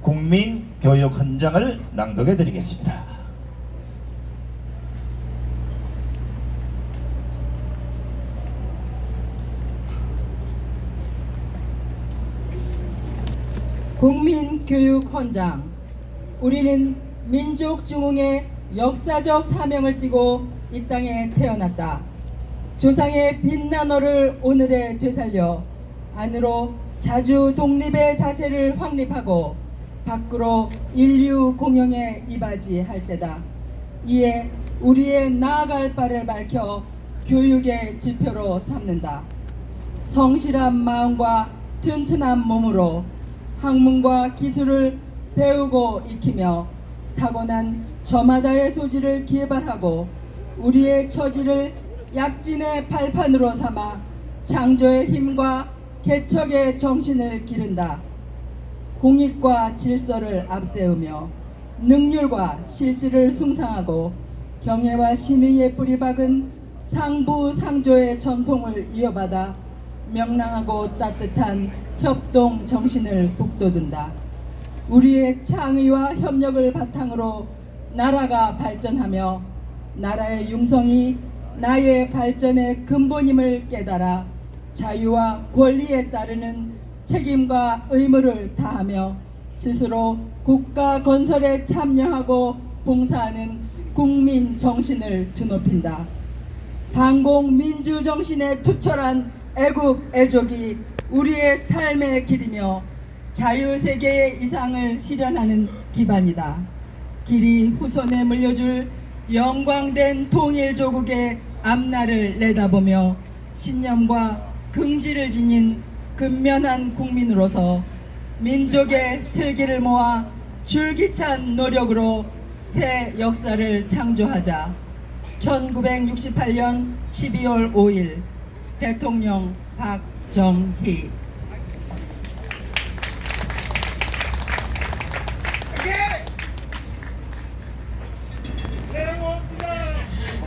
국민교육 헌장을 낭독해 드리겠습니다. 국민교육헌장. 우리는 민족중흥의 역사적 사명을 띠고 이 땅에 태어났다. 조상의 빛나너를 오늘에 되살려 안으로 자주 독립의 자세를 확립하고 밖으로 인류 공영에 이바지할 때다. 이에 우리의 나아갈 바를 밝혀 교육의 지표로 삼는다. 성실한 마음과 튼튼한 몸으로 학문과 기술을 배우고 익히며 타고난 저마다의 소질을 개발하고 우리의 처지를 약진의 발판으로 삼아 창조의 힘과 개척의 정신을 기른다. 공익과 질서를 앞세우며 능률과 실질을 숭상하고 경애와 신의에 뿌리박은 상부상조의 전통을 이어받아 명랑하고 따뜻한 협동 정신을 북돋운다. 우리의 창의와 협력을 바탕으로 나라가 발전하며 나라의 융성이 나의 발전의 근본임을 깨달아 자유와 권리에 따르는 책임과 의무를 다하며 스스로 국가 건설에 참여하고 봉사하는 국민 정신을 드높인다. 반공 민주 정신에 투철한 애국 애족이 우리의 삶의 길이며 자유세계의 이상을 실현하는 기반이다. 길이 후손에 물려줄 영광된 통일조국의 앞날을 내다보며 신념과 긍지를 지닌 근면한 국민으로서 민족의 슬기를 모아 줄기찬 노력으로 새 역사를 창조하자. 1968년 12월 5일 대통령 박정희.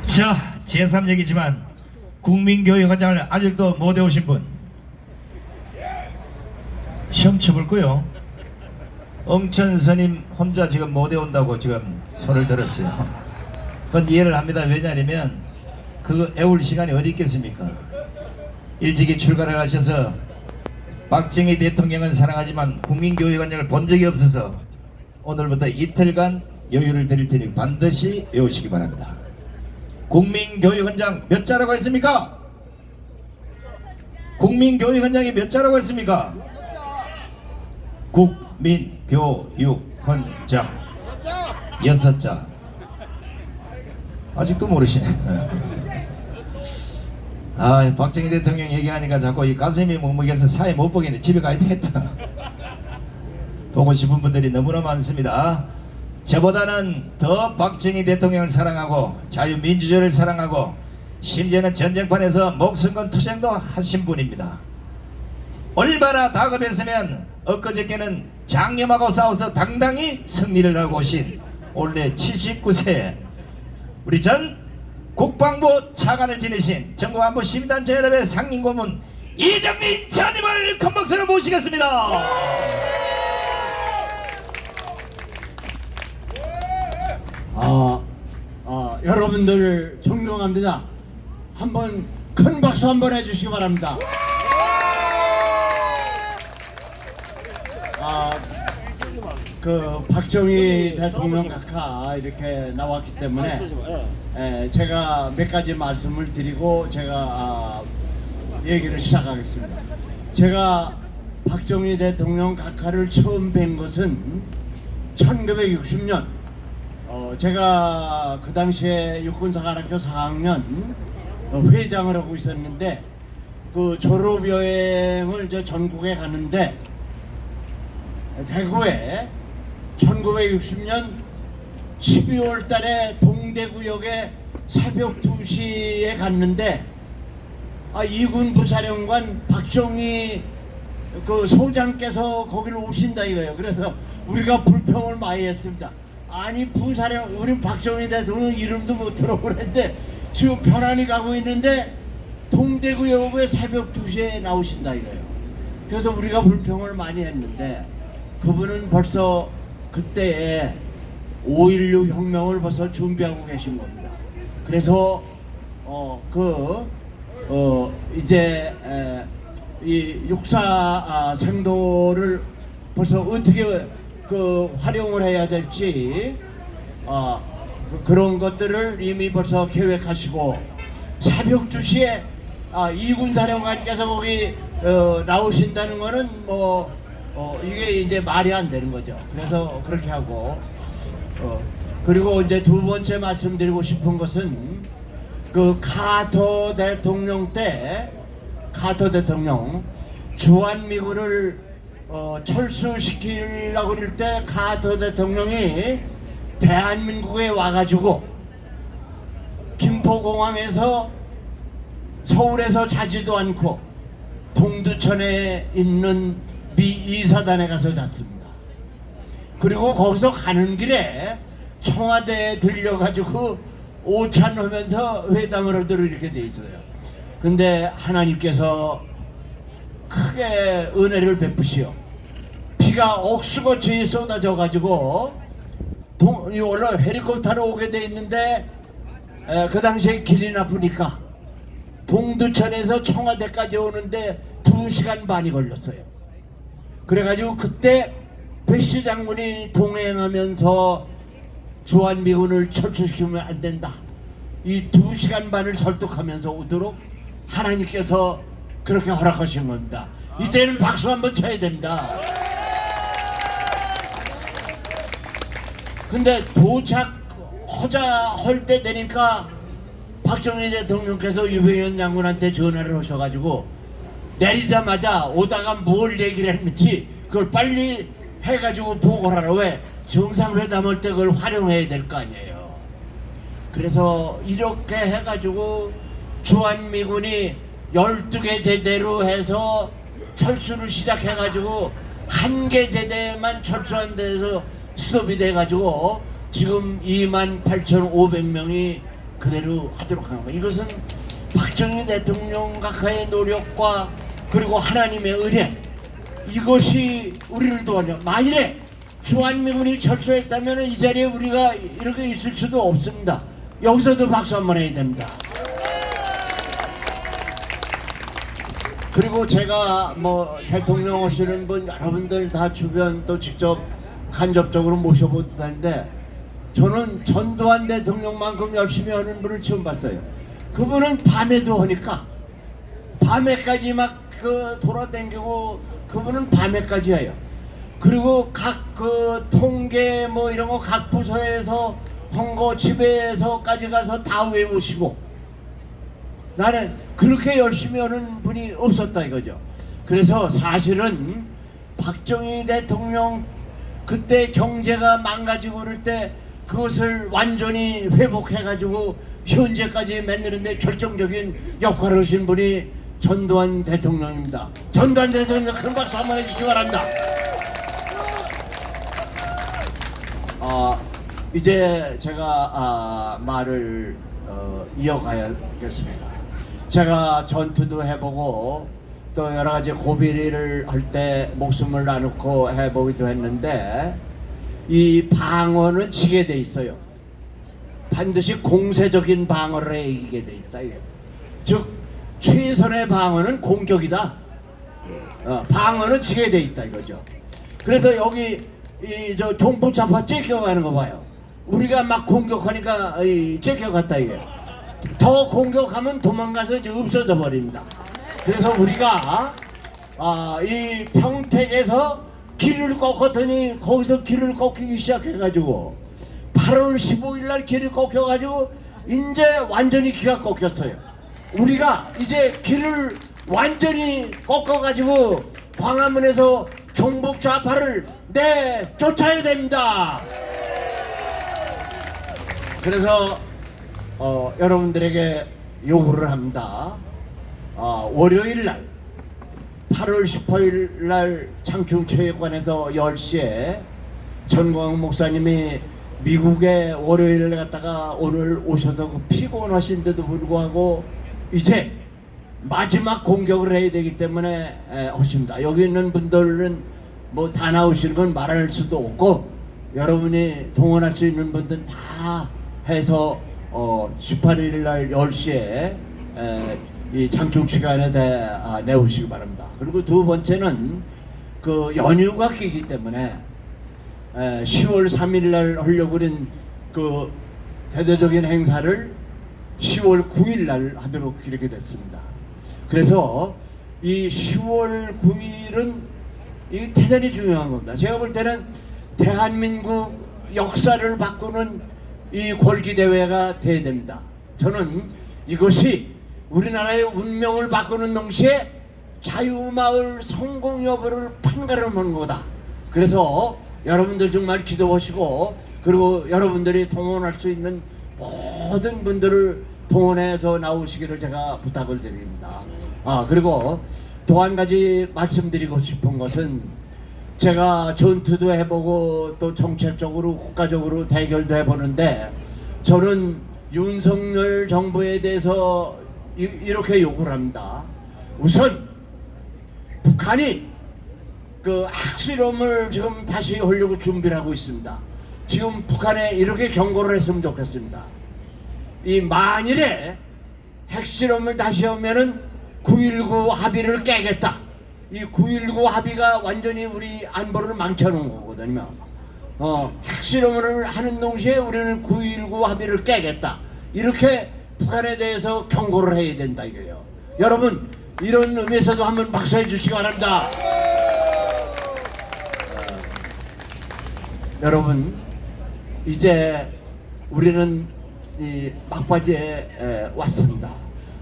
자, 제3얘기지만 국민교육헌장을 아직도 못 외우신 분 시험 쳐볼 거요. 엉천 스님 혼자 지금 못 외운다고 지금 손을 들었어요. 그건 이해를 합니다. 왜냐하면 그 외울 시간이 어디 있겠습니까? 일찍이 출가를 하셔서 박정희 대통령은 사랑하지만 국민교육헌장을 본 적이 없어서 오늘부터 이틀간 여유를 드릴 테니 반드시 외우시기 바랍니다. 국민교육헌장 몇 자라고 했습니까? 국민교육헌장이 몇 자라고 했습니까? 국민교육헌장 6자. 아직도 모르시네. 아, 박정희 대통령 얘기하니까 자꾸 이 가슴이 먹먹여서 사회 못 보겠네. 집에 가야 되겠다. 보고 싶은 분들이 너무나 많습니다. 저보다는 더 박정희 대통령을 사랑하고 자유민주주의를 사랑하고 심지어는 전쟁판에서 목숨 건 투쟁도 하신 분입니다. 얼마나 다급했으면 엊그저께는 장염하고 싸워서 당당히 승리를 하고 오신 올해 79세 우리 전 국방부 차관을 지내신 전국안보 시민단체 연합의 상임고문 이정리 차님을 큰 박수로 모시겠습니다. 여러분들 존경합니다. 한번 큰 박수 한번 해주시기 바랍니다. 그 박정희 대통령 각하 이렇게 나왔기 때문에 제가 몇 가지 말씀을 드리고 제가 얘기를 시작하겠습니다. 제가 박정희 대통령 각하를 처음 뵌 것은 1960년 제가 그 당시에 육군사관학교 4학년 회장을 하고 있었는데 그 졸업여행을 전국에 가는데 대구에 1960년 12월 달에 동대구역에 새벽 2시에 갔는데 이군 부사령관 박정희 그 소장께서 거기를 오신다 이거예요. 그래서 우리가 불평을 많이 했습니다. 아니 부사령 우리 박정희 대통령 이름도 못 들어보는데 지금 편안히 가고 있는데 동대구역에 새벽 2시에 나오신다 이거예요. 그래서 우리가 불평을 많이 했는데 그분은 벌써 그때에 5.16 혁명을 벌써 준비하고 계신 겁니다. 그래서 이제 이 육사 생도를 벌써 어떻게 활용을 해야 될지 그런 것들을 이미 벌써 계획하시고, 새벽 2시에 이군 사령관께서 거기 나오신다는 거는 이게 이제 말이 안 되는 거죠. 그래서 그렇게 하고, 그리고 이제 두 번째 말씀드리고 싶은 것은 그 카터 대통령 때, 카터 대통령 주한미군을 철수시키려고 그럴 때 카터 대통령이 대한민국에 와가지고 김포공항에서 서울에서 자지도 않고 동두천에 있는 미 이사단에 가서 잤습니다. 그리고 거기서 가는 길에 청와대에 들려가지고 오찬하면서 회담을 하도록 이렇게 돼 있어요. 근데 하나님께서 크게 은혜를 베푸시오. 비가 억수같이 쏟아져 가지고 원래 헬리콥터로 오게 돼 있는데 그 당시에 길이 나쁘니까 동두천에서 청와대까지 오는데 2시간 반이 걸렸어요. 그래가지고 그때 배시 장군이 동행하면서 주한미군을 철수시키면 안 된다, 이 2시간 반을 설득하면서 오도록 하나님께서 그렇게 허락하신 겁니다. 이제는 박수 한번 쳐야 됩니다. 근데 도착하자 할 때 되니까 박정희 대통령께서 유병현 장군한테 전화를 하셔가지고 내리자마자 오다가 뭘 얘기를 했는지 그걸 빨리 해가지고 보고를 하라. 왜? 정상회담할 때 그걸 활용해야 될 거 아니에요. 그래서 이렇게 해가지고 주한미군이 12개 제대로 해서 철수를 시작해가지고 1개 제대만 철수한 데서 스톱이 돼가지고 지금 28,500명이 그대로 하도록 한 거예요. 이것은 박정희 대통령 각하의 노력과 그리고 하나님의 은혜, 이것이 우리를 도와줘. 만일에 주한미군이 철수했다면 이 자리에 우리가 이렇게 있을 수도 없습니다. 여기서도 박수 한번 해야 됩니다. 그리고 제가 대통령 오시는 분 여러분들 다 주변 또 직접 간접적으로 모셔보는데 저는 전두환 대통령만큼 열심히 하는 분을 처음 봤어요. 그분은 밤에도 하니까 밤에까지 막 돌아다니고 그분은 밤에까지 해요. 그리고 각 통계 이런 거 각 부서에서 헌거 집에서까지 가서 다 외우시고, 나는 그렇게 열심히 하는 분이 없었다 이거죠. 그래서 사실은 박정희 대통령 그때 경제가 망가지고 그럴 때 그것을 완전히 회복해가지고 현재까지 만드는데 결정적인 역할을 하신 분이 전두환 대통령입니다. 전두환 대통령 큰 박수 한번 해주시기 바랍니다. 이제 제가 말을 이어가야겠습니다. 제가 전투도 해보고 또 여러가지 고비를 할 때 목숨을 나누고 해보기도 했는데, 이 방어는 지게 돼 있어요. 반드시 공세적인 방어를 해이기게 돼 있다. 즉 최선의 방어는 공격이다. 방어는 지게 돼 있다 이거죠. 그래서 여기 저 종부차파 째껴가는 거 봐요. 우리가 막 공격하니까 째껴갔다 이게. 더 공격하면 도망가서 이제 없어져 버립니다. 그래서 우리가 이 평택에서 길을 꺾었더니 거기서 길을 꺾이기 시작해가지고 8월 15일 날 길을 꺾여가지고 이제 완전히 기가 꺾였어요. 우리가 이제 길을 완전히 꺾어가지고 광화문에서 종북 좌파를 쫓아야 됩니다. 그래서 여러분들에게 요구를 합니다. 월요일 날 8월 18일 날 창충체육관에서 10시에 전광 목사님이 미국에 월요일 갔다가 오늘 오셔서 피곤하신데도 불구하고 이제 마지막 공격을 해야 되기 때문에 하십니다. 여기 있는 분들은 뭐 다 나오시는 건 말할 수도 없고 여러분이 동원할 수 있는 분들 다 해서 18일 날 10시에 이 장충 시간에 내오시기 바랍니다. 그리고 두 번째는 그 연휴가 끼기 때문에 10월 3일 날 하려고 그린 그 대대적인 행사를 10월 9일 날 하도록 이렇게 됐습니다. 그래서 이 10월 9일은 이 대단히 중요한 겁니다. 제가 볼 때는 대한민국 역사를 바꾸는 이 골기대회가 돼야 됩니다. 저는 이것이 우리나라의 운명을 바꾸는 동시에 자유마을 성공 여부를 판가름하는 거다. 그래서 여러분들 정말 기도하시고 그리고 여러분들이 동원할 수 있는 모든 분들을 동원해서 나오시기를 제가 부탁을 드립니다. 그리고 또 한 가지 말씀드리고 싶은 것은 제가 전투도 해보고 또 정책적으로 국가적으로 대결도 해보는데 저는 윤석열 정부에 대해서 이렇게 요구를 합니다. 우선 북한이 그 핵실험을 지금 다시 하려고 준비를 하고 있습니다. 지금 북한에 이렇게 경고를 했으면 좋겠습니다. 이 만일에 핵실험을 다시 하면은 9.19 합의를 깨겠다. 이 9.19 합의가 완전히 우리 안보를 망쳐놓은 거거든요. 핵실험을 하는 동시에 우리는 9.19 합의를 깨겠다. 이렇게 북한에 대해서 경고를 해야 된다 이거예요. 여러분 이런 의미에서도 한번 박수해 주시기 바랍니다. 여러분 이제 우리는 이 막바지에 왔습니다.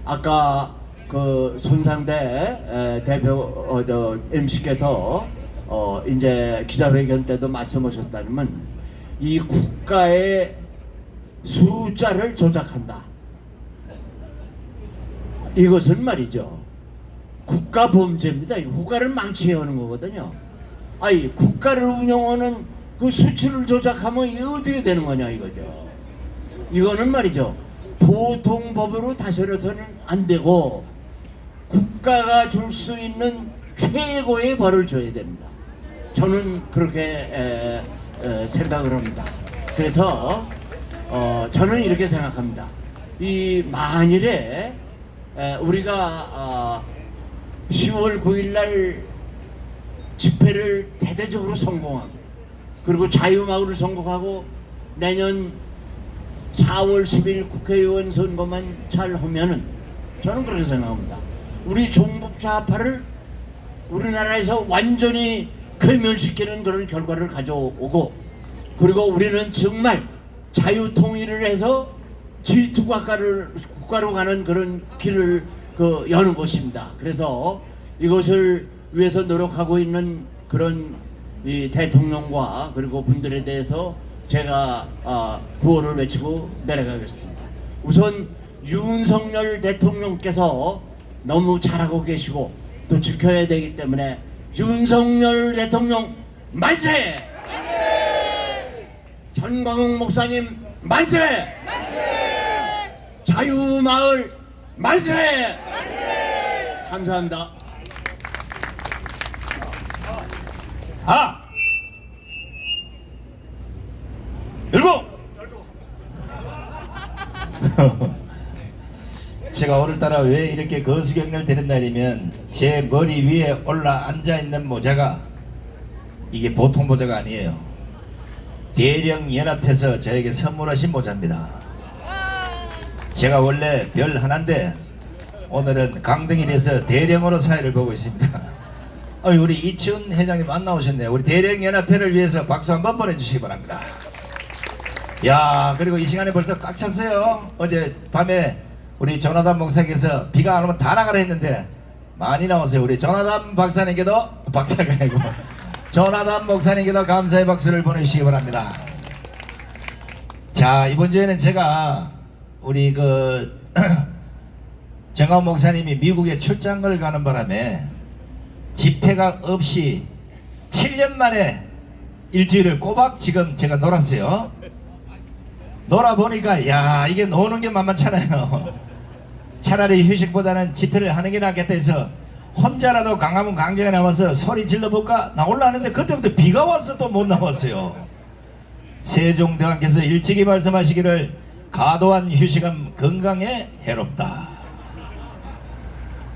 아까 그 손상대 대표 MC께서 이제 기자회견 때도 말씀하셨다면 이 국가의 숫자를 조작한다. 이것은 말이죠. 국가 범죄입니다. 국가를 망치려는 거거든요. 아니 국가를 운영하는 그 수치를 조작하면 이게 어떻게 되는 거냐 이거죠. 이거는 말이죠. 보통 법으로 다스려서는 안 되고 국가가 줄 수 있는 최고의 벌을 줘야 됩니다. 저는 그렇게 생각을 합니다. 그래서 저는 이렇게 생각합니다. 이 만일에 우리가 10월 9일 날 집회를 대대적으로 성공하고 그리고 자유마을을 성공하고 내년 4월 10일 국회의원 선거만 잘 하면은 저는 그렇게 생각합니다. 우리 종북 좌파를 우리나라에서 완전히 괴멸시키는 그런 결과를 가져오고 그리고 우리는 정말 자유통일을 해서 G2 국가로 가는 그런 길을 여는 것입니다. 그래서 이것을 위해서 노력하고 있는 그런 이 대통령과 그리고 분들에 대해서 제가 구호를 외치고 내려가겠습니다. 우선 윤석열 대통령께서 너무 잘하고 계시고 또 지켜야 되기 때문에 윤석열 대통령 만세! 만세! 전광훈 목사님 만세! 만세! 자유마을 만세! 만세! 감사합니다. 일곱! 제가 오늘따라 왜 이렇게 거수경렬 되는 날이면 제 머리 위에 올라 앉아있는 모자가 이게 보통 모자가 아니에요. 대령연합에서 저에게 선물하신 모자입니다. 제가 원래 별 하나인데 오늘은 강등이 돼서 대령으로 사회를 보고 있습니다. 우리 이치훈 회장님 안 나오셨네요. 우리 대령연합회를 위해서 박수 한번 보내주시기 바랍니다. 야, 그리고 이 시간에 벌써 꽉 찼어요. 어제 밤에 우리 조나단 목사께서 비가 안 오면 다 나가라 했는데 많이 나오세요. 우리 조나단 박사님께도 박사가 아니고 조나단 목사님께도 감사의 박수를 보내주시기 바랍니다. 자, 이번 주에는 제가 우리 정광훈 목사님이 미국에 출장을 가는 바람에 집회가 없이 7년 만에 일주일을 꼬박 지금 제가 놀았어요. 놀아보니까 야, 이게 노는 게 만만찮아요. 차라리 휴식보다는 집회를 하는 게 낫겠다 해서 혼자라도 강화문 강장에 나와서 소리 질러볼까 나올라는데 그때부터 비가 와서 또 못 나왔어요. 세종대왕께서 일찍이 말씀하시기를 과도한 휴식은 건강에 해롭다.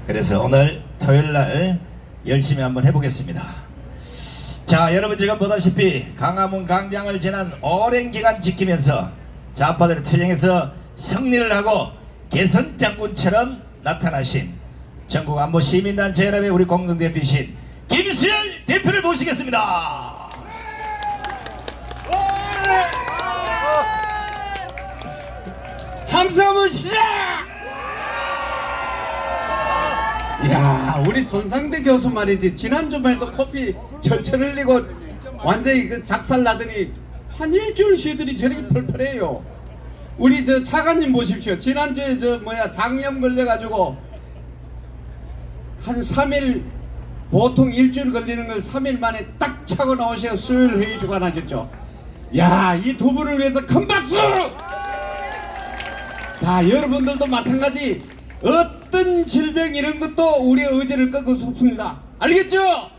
그래서 오늘 토요일날 열심히 한번 해보겠습니다. 자, 여러분 지금 보다시피 강화문 강장을 지난 오랜 기간 지키면서 좌파들의 투쟁에서 승리를 하고 개선장군처럼 나타나신 전국안보시민단체 연합의 우리 공동대표이신 김수열 대표를 모시겠습니다. 함성은 시작! 이야, 우리 손상대 교수 말이지 지난주말도 커피 절철 흘리고 완전히 그 작살 나더니 한 일주일 쉬더니 저렇게 펄펄해요. 우리 저 차관님 보십시오. 지난주에 장염 걸려가지고 한 3일, 보통 일주일 걸리는 걸 3일 만에 딱 차고 나오셔서 수요일 회의 주관하셨죠. 야, 이 두 분을 위해서 큰 박수! 자, 여러분들도 마찬가지 어떤 질병 이런 것도 우리의 의지를 꺾을 수 없습니다. 알겠죠?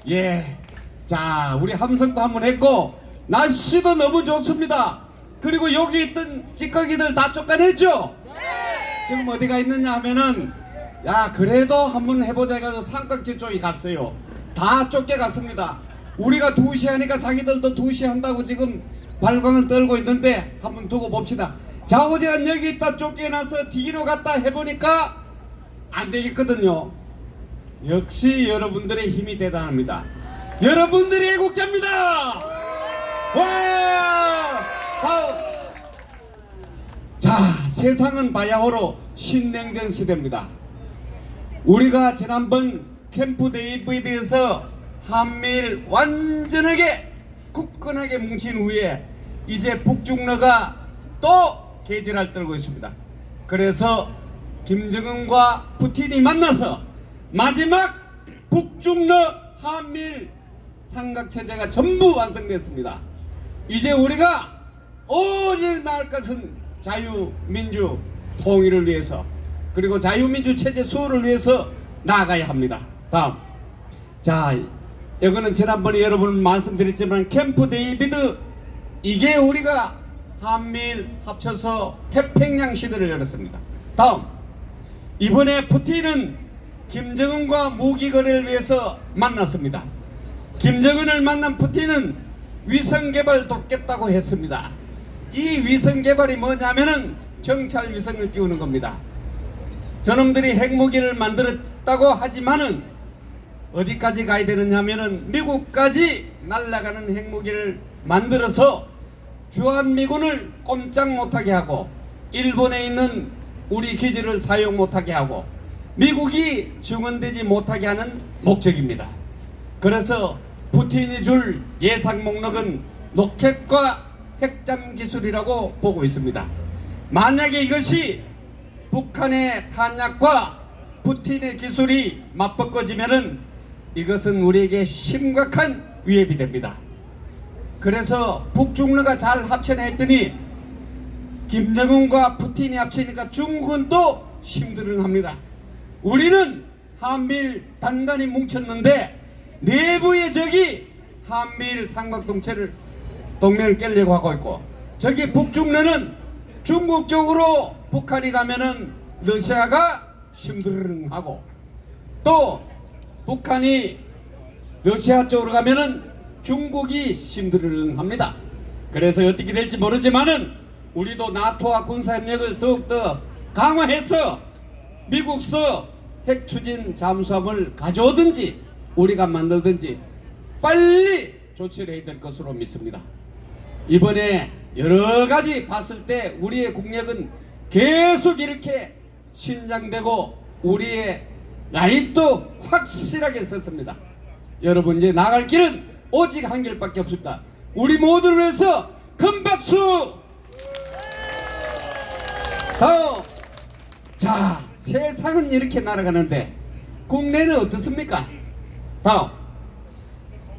네. 예. 자, 우리 함성도 한번 했고 날씨도 너무 좋습니다. 그리고 여기 있던 찌꺼기들 다 쫓아냈죠? 네. 지금 어디가 있느냐 하면은 야, 그래도 한번 해보자 해가지고 삼각지 쪽에 갔어요. 다 쫓겨갔습니다. 우리가 2시 하니까 자기들도 2시 한다고 지금 발광을 떨고 있는데 한번 두고 봅시다. 좌우지간 여기 있다 쫓겨나서 뒤로 갔다 해보니까 안 되겠거든요. 역시 여러분들의 힘이 대단합니다. 여러분들이 애국자입니다. 와! 다음. 자, 세상은 바야흐로 신냉전 시대입니다. 우리가 지난번 캠프 데이비드에서 한미일 완전하게 굳건하게 뭉친 후에 이제 북중러가 또 개질을 떨고 있습니다. 그래서 김정은과 푸틴이 만나서 마지막 북중러 한미일 삼각체제가 전부 완성됐습니다. 이제 우리가 오직 나을 것은 자유민주 통일을 위해서 그리고 자유민주 체제 수호를 위해서 나아가야 합니다. 다음. 자, 이거는 지난번에 여러분 말씀드렸지만 캠프 데이비드 이게 우리가 한미일 합쳐서 태평양 시대를 열었습니다. 다음. 이번에 푸틴은 김정은과 무기 거래를 위해서 만났습니다. 김정은을 만난 푸틴은 위성 개발 돕겠다고 했습니다. 이 위성 개발이 뭐냐면은 정찰 위성을 띄우는 겁니다. 저놈들이 핵무기를 만들었다고 하지만은 어디까지 가야 되느냐면은 미국까지 날아가는 핵무기를 만들어서 주한미군을 꼼짝 못하게 하고 일본에 있는 우리 기지를 사용 못하게 하고 미국이 증원되지 못하게 하는 목적입니다. 그래서 푸틴이 줄 예상 목록은 로켓과 핵잠 기술이라고 보고 있습니다. 만약에 이것이 북한의 탄약과 푸틴의 기술이 맞바꿔지면은 이것은 우리에게 심각한 위협이 됩니다. 그래서 북중러가 잘 합쳐내 했더니 김정은과 푸틴이 합치니까 중국은 또 심드렁합니다. 우리는 한미일 단단히 뭉쳤는데 내부의 적이 한미일 삼각동맹을 깨려고 하고 있고 저기 북중러는 중국 쪽으로 북한이 가면은 러시아가 심드렁하고 또 북한이 러시아 쪽으로 가면은 중국이 심드렁합니다. 그래서 어떻게 될지 모르지만은 우리도 나토와 군사협력을 더욱더 강화해서 미국서 핵추진 잠수함을 가져오든지 우리가 만들든지 빨리 조치를 해야 될 것으로 믿습니다. 이번에 여러가지 봤을 때 우리의 국력은 계속 이렇게 신장되고 우리의 라인도 확실하게 섰습니다. 여러분 이제 나갈 길은 오직 한 길밖에 없습니다. 우리 모두를 위해서 큰 박수! 다음. 자, 세상은 이렇게 날아가는데 국내는 어떻습니까? 다음.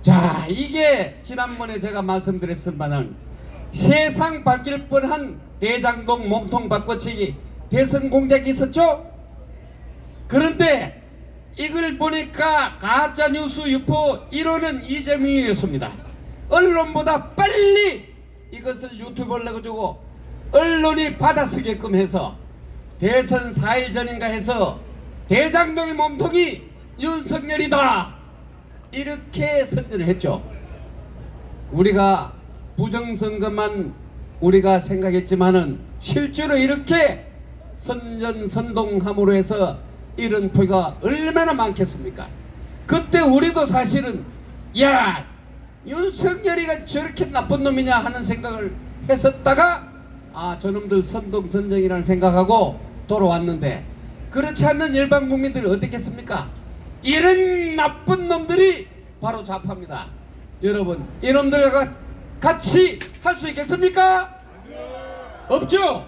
자, 이게 지난번에 제가 말씀드렸지만은 세상 바뀔 뻔한 대장동 몸통 바꿔치기 대선 공작이 있었죠? 그런데 이걸 보니까 가짜뉴스 유포 1호는 이재명이었습니다. 언론보다 빨리 이것을 유튜브를 내가지고 언론이 받아쓰게끔 해서 대선 4일 전인가 해서 대장동의 몸통이 윤석열이다 이렇게 선전을 했죠. 우리가 부정선거만 우리가 생각했지만은 실제로 이렇게 선전선동함으로 해서 이런 표가 얼마나 많겠습니까? 그때 우리도 사실은 야 윤석열이가 저렇게 나쁜 놈이냐 하는 생각을 했었다가 아 저놈들 선동선정이라는 생각하고 돌아왔는데 그렇지 않는 일반 국민들이 어떻겠습니까? 이런 나쁜 놈들이 바로 좌파입니다. 여러분 이놈들과 같이 할 수 있겠습니까? 없죠?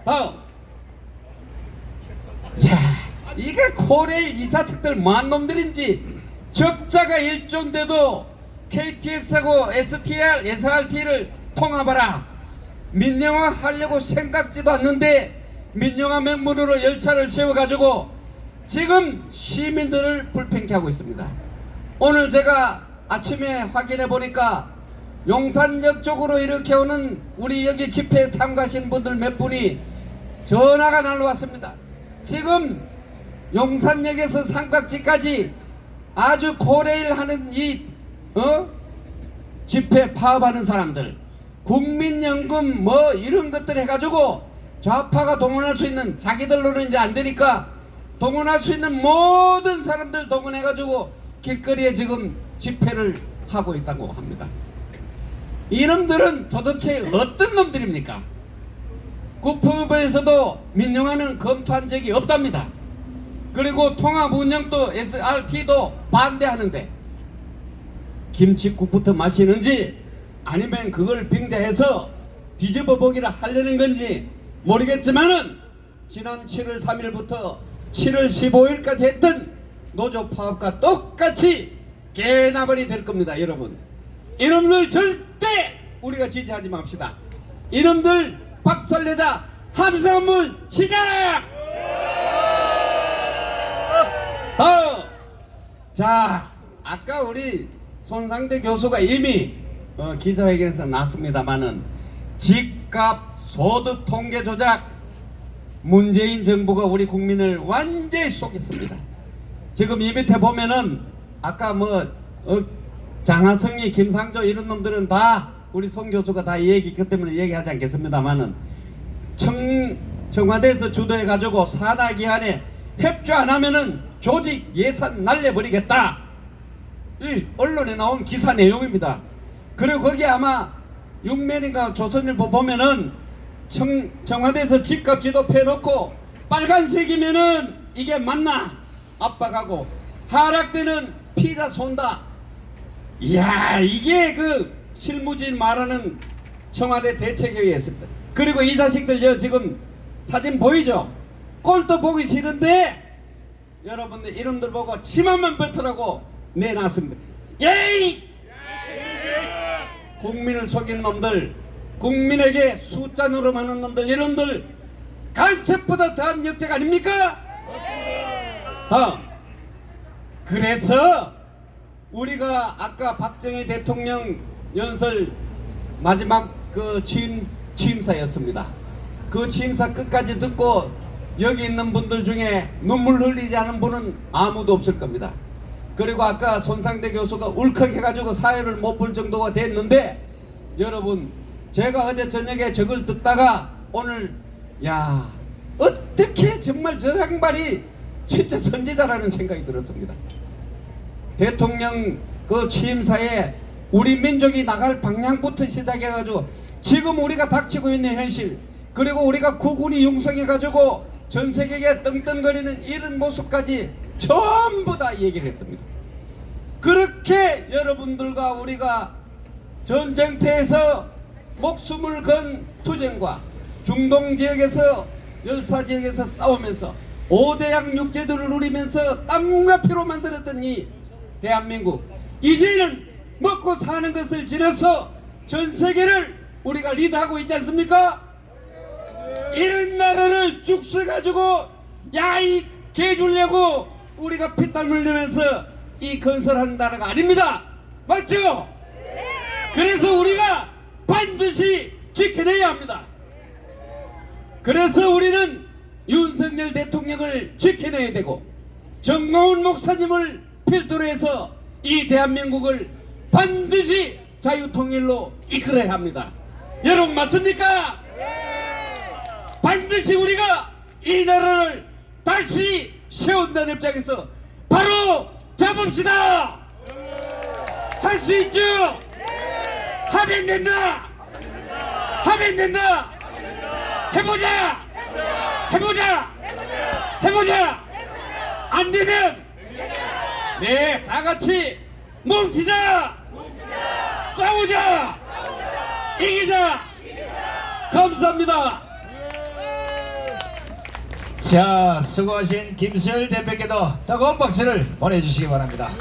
다음 야 이게 코레일 이 자식들 뭐한 놈들인지 적자가 1조인데도 KTX하고 STR, SRT를 통합하라 민영화 하려고 생각지도 않는데 민영화 명분으로 열차를 세워가지고 지금 시민들을 불편케 하고 있습니다. 오늘 제가 아침에 확인해 보니까 용산역 쪽으로 이렇게 오는 우리 여기 집회에 참가하신 분들 몇 분이 전화가 날라왔습니다. 지금 용산역에서 삼각지까지 아주 고레일 하는 이 집회 파업하는 사람들 국민연금 뭐 이런 것들 해가지고 좌파가 동원할 수 있는 자기들로는 이제 안 되니까 동원할 수 있는 모든 사람들 동원해가지고 길거리에 지금 집회를 하고 있다고 합니다. 이놈들은 도대체 어떤 놈들입니까? 국토부에서도 민영화는 검토한 적이 없답니다. 그리고 통합 운영도 SRT도 반대하는데 김칫국부터 마시는지 아니면 그걸 빙자해서 뒤집어 보기를 하려는 건지 모르겠지만은 지난 7월 3일부터 7월 15일까지 했던 노조 파업과 똑같이 개나발이 될 겁니다. 여러분 이놈들 절대 우리가 지지하지 맙시다. 이놈들 박살내자. 함성 한번 시작. 자 아까 우리 손상대 교수가 이미 기자회견에서 나왔습니다마는 집값 소득 통계 조작 문재인 정부가 우리 국민을 완전히 속였습니다. 지금 이 밑에 보면은 아까 장하성이 김상조 이런 놈들은 다 우리 송 교수가 다 얘기했기 때문에 얘기하지 않겠습니다만은 청와대에서 주도해 가지고 산하기한에 협조 안 하면은 조직 예산 날려버리겠다. 이 언론에 나온 기사 내용입니다. 그리고 거기 아마 육면인가 조선일보 보면은 청와대에서 집값 지도 펴놓고 빨간색이면은 이게 맞나 압박하고 하락되는 피자 쏜다. 이야 이게 그 실무진 말하는 청와대 대책회의였습니다. 그리고 이 자식들 지금 사진 보이죠? 꼴도 보기 싫은데 여러분들 이름들 보고 치마만 뱉으라고 내놨습니다. 예이! 국민을 속인 놈들, 국민에게 숫자 노름하는 놈들, 이놈들 간첩보다 더한 역적 아닙니까? 다음. 그래서 우리가 아까 박정희 대통령 연설 마지막 그 취임사였습니다. 그 취임사 끝까지 듣고 여기 있는 분들 중에 눈물 흘리지 않은 분은 아무도 없을 겁니다. 그리고 아까 손상대 교수가 울컥해가지고 사회를 못 볼 정도가 됐는데 여러분 제가 어제 저녁에 저걸 듣다가 오늘 야 어떻게 정말 저 양반이 진짜 선지자라는 생각이 들었습니다. 대통령 그 취임사에 우리 민족이 나갈 방향부터 시작해가지고 지금 우리가 닥치고 있는 현실 그리고 우리가 국군이 융성해가지고 전 세계에 떵떵거리는 이런 모습까지 전부 다 얘기를 했습니다. 그렇게 여러분들과 우리가 전쟁터에서 목숨을 건 투쟁과 중동 지역에서 열사 지역에서 싸우면서 5대양 육제도를 누리면서 땀과 피로 만들었던 이 대한민국 이제는 먹고 사는 것을 지나서 전 세계를 우리가 리드하고 있지 않습니까? 이런 나라를 쭉 써가지고 야 이 개 주려고 우리가 피땀 흘리면서 이 건설한 나라가 아닙니다. 맞죠? 그래서 우리가 반드시 지켜내야 합니다. 그래서 우리는 윤석열 대통령을 지켜내야 되고 정광훈 목사님을 필두로 해서 이 대한민국을 반드시 자유통일로 이끌어야 합니다. 여러분 맞습니까? 반드시 우리가 이 나라를 다시 세운다는 입장에서 바로 잡읍시다. 할 수 있죠? 하면 된다. 하면 된다. 해보자. 해보자. 안 되면 네, 다 같이 뭉치자. 싸우자. 이기자. 감사합니다. 자, 수고하신 김수열 대표께도 뜨거운 박수를 보내주시기 바랍니다.